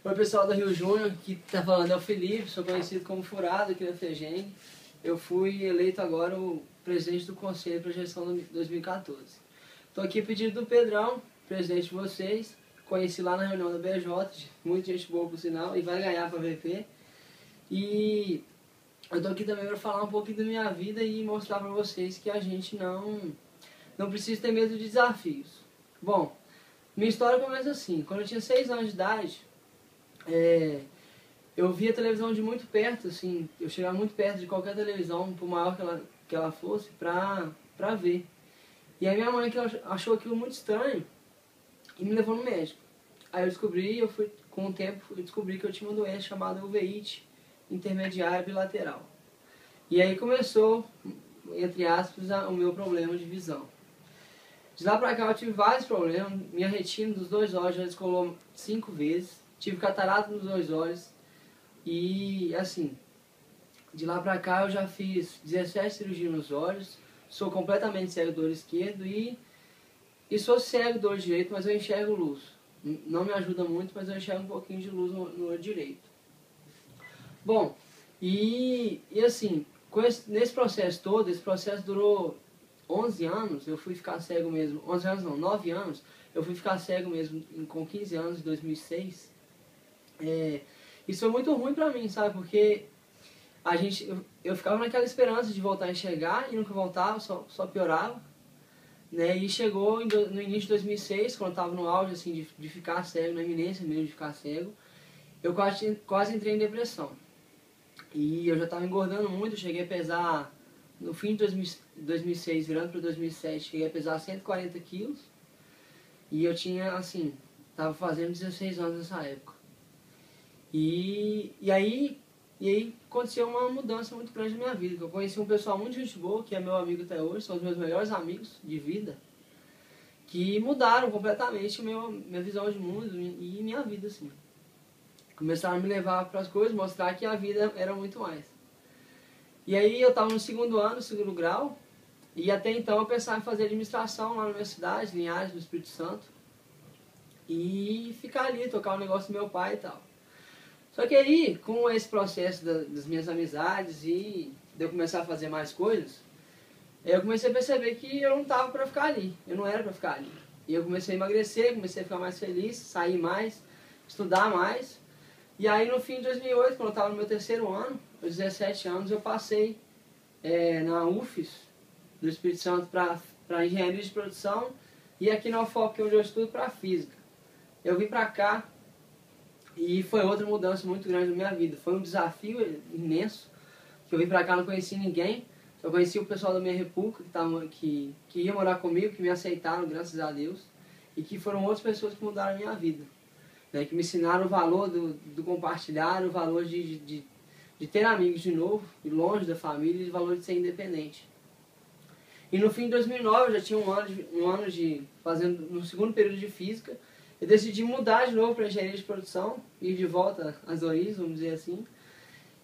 Oi pessoal da Rio Júnior, que tá falando é o Felipe, sou conhecido como Furado aqui na FEGENG. Eu fui eleito agora o presidente do Conselho para a gestão de 2014. Estou aqui pedindo do Pedrão, presidente de vocês, conheci lá na reunião da BJ, muita gente boa por sinal, e vai ganhar para a VP. E eu estou aqui também para falar um pouquinho da minha vida e mostrar para vocês que a gente não precisa ter medo de desafios. Bom, minha história começa assim, quando eu tinha 6 anos de idade, eu via a televisão de muito perto, assim, eu chegava muito perto de qualquer televisão, por maior que ela fosse, pra ver. E aí minha mãe que achou aquilo muito estranho e me levou no médico. Aí eu descobri, com o tempo, eu descobri que eu tinha uma doença chamada uveíte intermediária bilateral. E aí começou, entre aspas, o meu problema de visão. De lá pra cá eu tive vários problemas, minha retina dos 2 olhos já descolou 5 vezes, tive catarata nos 2 olhos e assim, de lá pra cá eu já fiz 17 cirurgias nos olhos, sou completamente cego do olho esquerdo e sou cego do olho direito, mas eu enxergo luz. Não me ajuda muito, mas eu enxergo um pouquinho de luz no olho direito. Bom, e assim, nesse processo todo, esse processo durou 11 anos, eu fui ficar cego mesmo, 11 anos não, 9 anos, eu fui ficar cego mesmo com 15 anos, em 2006. Isso foi muito ruim pra mim, sabe, porque eu ficava naquela esperança de voltar a enxergar e nunca voltava, só piorava, né, e chegou no início de 2006, quando eu estava no auge assim, de ficar cego, na iminência mesmo de ficar cego, eu quase entrei em depressão. E eu já estava engordando muito, eu cheguei a pesar, no fim de 2006, virando para 2007, cheguei a pesar 140 quilos. E eu tinha, assim, estava fazendo 16 anos nessa época. E aí aconteceu uma mudança muito grande na minha vida. Eu conheci um pessoal muito gente boa, que é meu amigo até hoje, são os meus melhores amigos de vida, que mudaram completamente minha visão de mundo e minha vida, assim. Começaram a me levar para as coisas, mostrar que a vida era muito mais. E aí eu estava no segundo ano, segundo grau, e até então eu pensava em fazer administração lá na minha cidade, Linhares, no Espírito Santo, e ficar ali, tocar o negócio do meu pai e tal. Só que aí, com esse processo das minhas amizades e de eu começar a fazer mais coisas, eu comecei a perceber que eu não estava para ficar ali, eu não era para ficar ali. E eu comecei a emagrecer, comecei a ficar mais feliz, sair mais, estudar mais. E aí no fim de 2008, quando eu estava no meu 3º ano, aos 17 anos, eu passei na UFES do Espírito Santo para engenharia de produção e aqui na UFOP, onde eu estudo, para física. Eu vim para cá e foi outra mudança muito grande na minha vida. Foi um desafio imenso, que eu vim para cá, não conheci ninguém. Eu conheci o pessoal da minha república que ia morar comigo, que me aceitaram, graças a Deus. E que foram outras pessoas que mudaram a minha vida, né, que me ensinaram o valor do compartilhar, o valor de ter amigos de novo, e longe da família, e o valor de ser independente. E no fim de 2009, eu já tinha um ano fazendo no 2º período de física, eu decidi mudar de novo para engenharia de produção, ir de volta às origens, vamos dizer assim.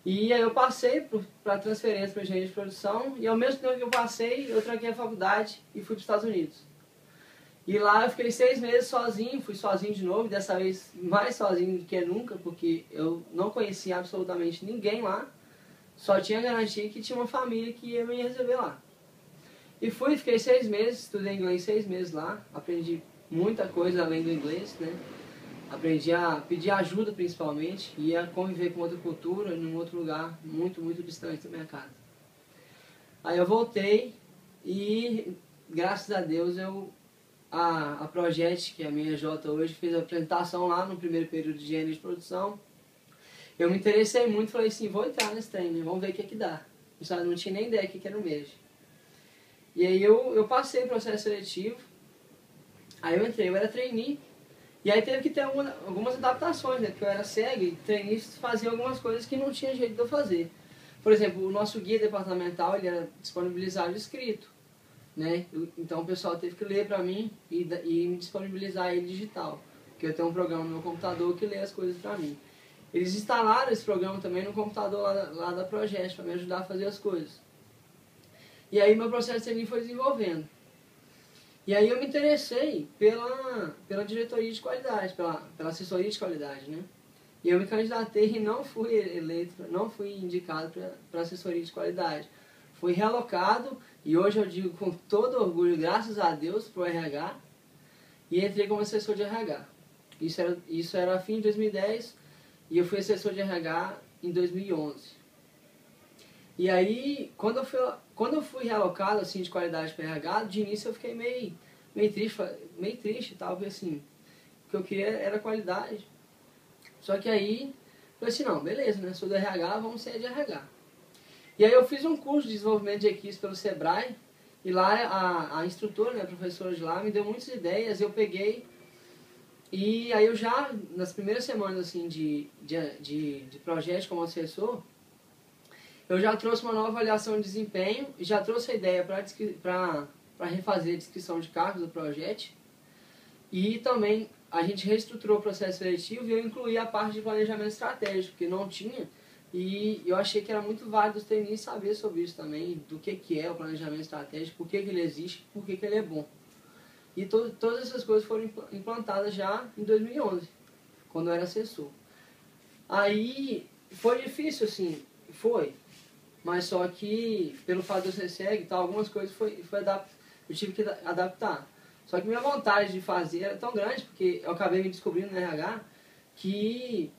E aí eu passei para transferência para engenharia de produção, e ao mesmo tempo que eu passei, eu tranquei a faculdade e fui para os Estados Unidos. E lá eu fiquei 6 meses sozinho, fui sozinho de novo, dessa vez mais sozinho do que nunca, porque eu não conhecia absolutamente ninguém lá, só tinha garantia que tinha uma família que ia me receber lá. E fiquei 6 meses, estudei inglês 6 meses lá, aprendi muita coisa além do inglês, né? Aprendi a pedir ajuda principalmente, e a conviver com outra cultura, em um outro lugar muito, muito distante da minha casa. Aí eu voltei e, graças a Deus, a Projet, que é a minha J hoje, fez a apresentação lá no 1º período de engenharia de produção. Eu me interessei muito, falei assim, vou entrar nesse trem, né? Vamos ver o que dá. Eu não tinha nem ideia do que era o MEG. E aí eu passei o processo seletivo, aí eu entrei, eu era trainee, e aí teve que ter algumas adaptações, né? Porque eu era cego e trainees faziam algumas coisas que não tinha jeito de eu fazer. Por exemplo, o nosso guia departamental, ele era disponibilizado escrito, né? Então o pessoal teve que ler para mim e me disponibilizar ele digital, porque eu tenho um programa no meu computador que lê as coisas para mim. Eles instalaram esse programa também no computador lá da Projet para me ajudar a fazer as coisas. E aí meu processo de trainee foi desenvolvendo. E aí eu me interessei pela diretoria de qualidade, pela assessoria de qualidade, né? E eu me candidatei e não fui eleito, não fui indicado para assessoria de qualidade. Fui realocado e hoje eu digo com todo orgulho, graças a Deus, para o RH, e entrei como assessor de RH. Isso era fim de 2010 e eu fui assessor de RH em 2011. E aí, quando eu fui realocado assim, de qualidade para RH, de início eu fiquei meio triste, tal, porque assim, o que eu queria era qualidade. Só que aí, eu falei assim, não, beleza, né, sou do RH, vamos ser de RH. E aí eu fiz um curso de desenvolvimento de equipes pelo Sebrae, e lá a instrutora, né, a professora de lá, me deu muitas ideias, eu peguei, e aí eu já, nas primeiras semanas assim, de projeto como assessor, eu já trouxe uma nova avaliação de desempenho, e já trouxe a ideia para refazer a descrição de cargos do projeto, e também a gente reestruturou o processo seletivo e eu incluí a parte de planejamento estratégico, que não tinha, e eu achei que era muito válido os trainees saber sobre isso também, do que é o planejamento estratégico, por que ele existe, por que ele é bom. E todas essas coisas foram implantadas já em 2011, quando eu era assessor. Aí foi difícil, assim, foi, mas só que pelo fato de eu ser cego e tal, algumas coisas eu tive que adaptar. Só que minha vontade de fazer era tão grande, porque eu acabei me descobrindo no RH, que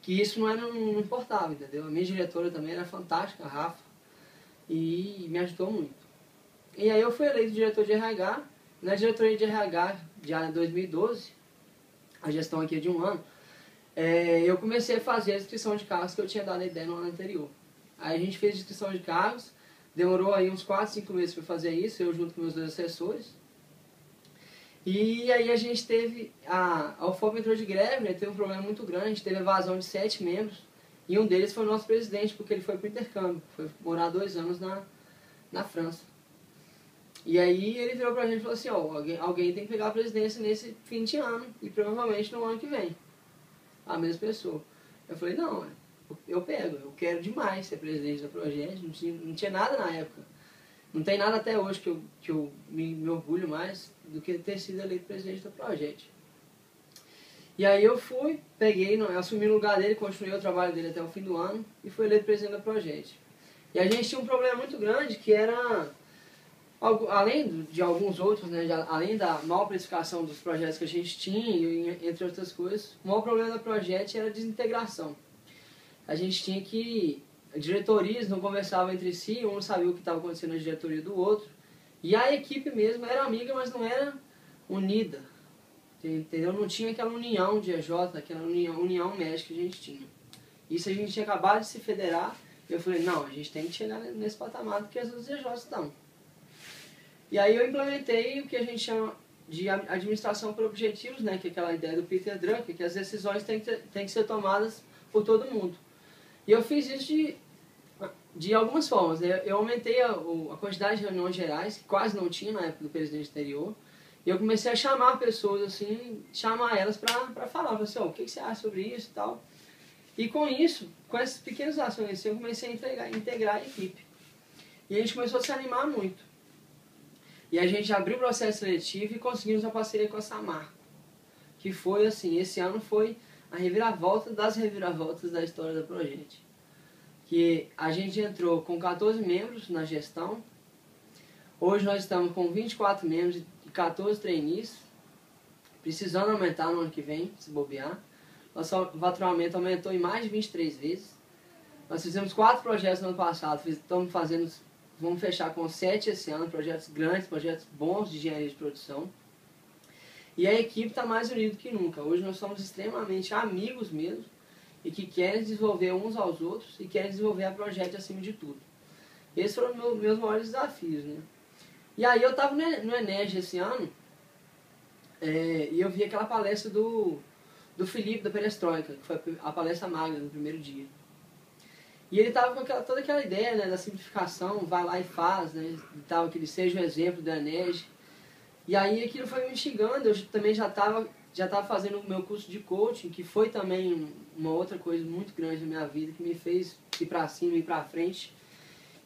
isso não importava, entendeu? A minha diretora também era fantástica, a Rafa, e me ajudou muito. E aí eu fui eleito diretor de RH, na diretoria de RH, já em 2012, a gestão aqui é de um ano, eu comecei a fazer a descrição de cargos que eu tinha dado a ideia no ano anterior. Aí a gente fez a descrição de cargos, demorou aí uns 4, 5 meses para fazer isso, eu junto com meus 2 assessores. E aí a gente teve, a UFOP entrou de greve, né, teve um problema muito grande, teve evasão de 7 membros, e um deles foi o nosso presidente, porque ele foi para o intercâmbio, foi morar 2 anos na França. E aí ele virou pra gente e falou assim, ó, alguém tem que pegar a presidência nesse fim de ano, e provavelmente no ano que vem, a mesma pessoa. Eu falei, não, eu pego, eu quero demais ser presidente da Projeto, não tinha nada na época. Não tem nada até hoje que eu me orgulho mais do que ter sido eleito presidente do Projeto. E aí eu fui, assumi o lugar dele, continuei o trabalho dele até o fim do ano e fui eleito presidente do Projeto. E a gente tinha um problema muito grande que era, além de alguns outros, né, além da mal precificação dos projetos que a gente tinha, entre outras coisas, o maior problema da Projeto era a desintegração. A gente tinha que diretorias não conversavam entre si, um não sabia o que estava acontecendo na diretoria do outro. E a equipe mesmo era amiga, mas não era unida. Entendeu? Não tinha aquela união de EJ, aquela união médica que a gente tinha. Isso a gente tinha acabado de se federar. E eu falei, não, a gente tem que chegar nesse patamar que as outras EJs estão. E aí eu implementei o que a gente chama de administração por objetivos, né, que é aquela ideia do Peter Drucker, que as decisões têm que ser tomadas por todo mundo. E eu fiz isso de algumas formas, né? Eu aumentei a quantidade de reuniões gerais, que quase não tinha na época do presidente anterior, e eu comecei a chamar pessoas, assim, chamar elas para falar, assim, o que você acha sobre isso e tal. E com isso, com essas pequenas ações assim, eu comecei a integrar a equipe. E a gente começou a se animar muito. E a gente abriu o processo seletivo e conseguimos uma parceria com a Samarco, que foi, assim, esse ano foi a reviravolta das reviravoltas da história da Projeto. Que a gente entrou com 14 membros na gestão, hoje nós estamos com 24 membros e 14 trainees, precisando aumentar no ano que vem, se bobear. Nosso faturamento aumentou em mais de 23 vezes. Nós fizemos 4 projetos no ano passado, vamos fechar com 7 esse ano, projetos grandes, projetos bons de engenharia de produção. E a equipe está mais unida que nunca. Hoje nós somos extremamente amigos mesmo e que querem desenvolver uns aos outros e querem desenvolver a Projeto acima de tudo. Esses foram meus maiores desafios, né? E aí eu estava no Enege esse ano e eu vi aquela palestra do Felipe da Perestroika, que foi a palestra magna no primeiro dia. E ele estava com toda aquela ideia, né, da simplificação, vai lá e faz, né? Tal, que ele seja um exemplo do Enege. E aí aquilo foi me instigando, eu também já estava fazendo o meu curso de coaching, que foi também uma outra coisa muito grande na minha vida, que me fez ir para cima, ir para frente.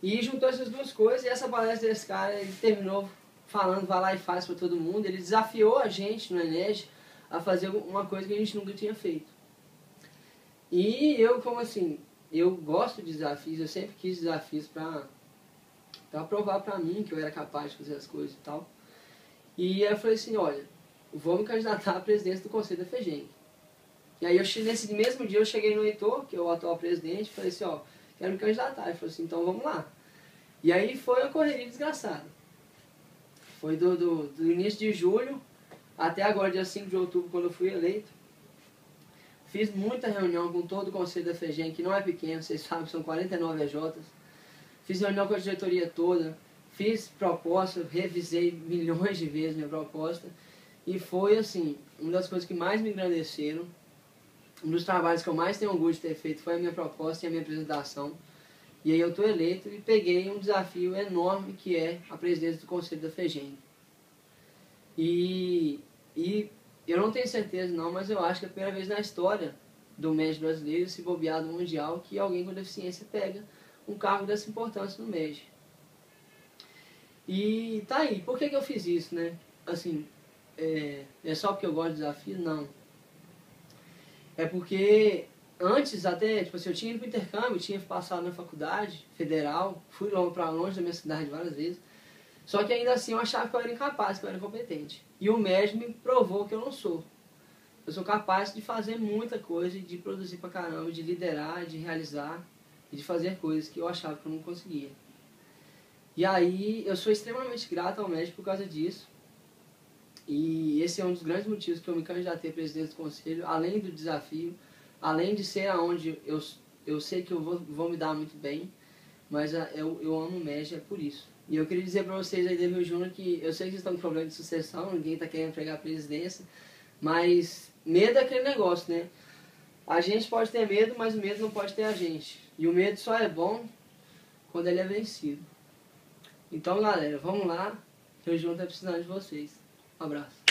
E juntou essas duas coisas, e essa palestra desse cara, ele terminou falando, vai lá e faz para todo mundo. Ele desafiou a gente no Enege a fazer uma coisa que a gente nunca tinha feito. E eu, como assim, eu gosto de desafios, eu sempre quis desafios pra provar pra mim que eu era capaz de fazer as coisas e tal. E aí eu falei assim, olha, vou me candidatar à presidência do Conselho da FEGEM. E aí nesse mesmo dia eu cheguei no Heitor, que é o atual presidente, e falei assim, ó, quero me candidatar. Ele falou assim, então vamos lá. E aí foi uma correria desgraçada. Foi do início de julho até agora, dia 5 de outubro, quando eu fui eleito. Fiz muita reunião com todo o Conselho da FEGEM, que não é pequeno, vocês sabem, são 49 EJs. Fiz reunião com a diretoria toda, fiz proposta, revisei milhões de vezes minha proposta. E foi, assim, uma das coisas que mais me engrandeceram. Um dos trabalhos que eu mais tenho orgulho de ter feito foi a minha proposta e a minha apresentação. E aí eu estou eleito e peguei um desafio enorme que é a presidência do Conselho da FEGEM. E eu não tenho certeza não, mas eu acho que é a primeira vez na história do MEG brasileiro, se bobear do mundial, que alguém com deficiência pega um cargo dessa importância no MEG. E tá aí, por que eu fiz isso, né? Assim, é só porque eu gosto de desafio? Não. É porque antes até, tipo assim, eu tinha ido pro intercâmbio, tinha passado na faculdade federal, fui pra longe da minha cidade várias vezes, só que ainda assim eu achava que eu era incapaz, que eu era incompetente. E o MEG me provou que eu não sou. Eu sou capaz de fazer muita coisa, de produzir pra caramba, de liderar, de realizar e de fazer coisas que eu achava que eu não conseguia. E aí eu sou extremamente grato ao MEG por causa disso. E esse é um dos grandes motivos que eu me candidatei a presidente do conselho, além do desafio, além de ser aonde eu sei que eu vou me dar muito bem, mas eu amo o MEG, é por isso. E eu queria dizer para vocês aí, Rio Júnior, que eu sei que vocês estão com problema de sucessão, ninguém está querendo pegar a presidência, mas medo é aquele negócio, né? A gente pode ter medo, mas o medo não pode ter a gente. E o medo só é bom quando ele é vencido. Então, galera, vamos lá, Rio Júnior está precisando de vocês. Um abraço.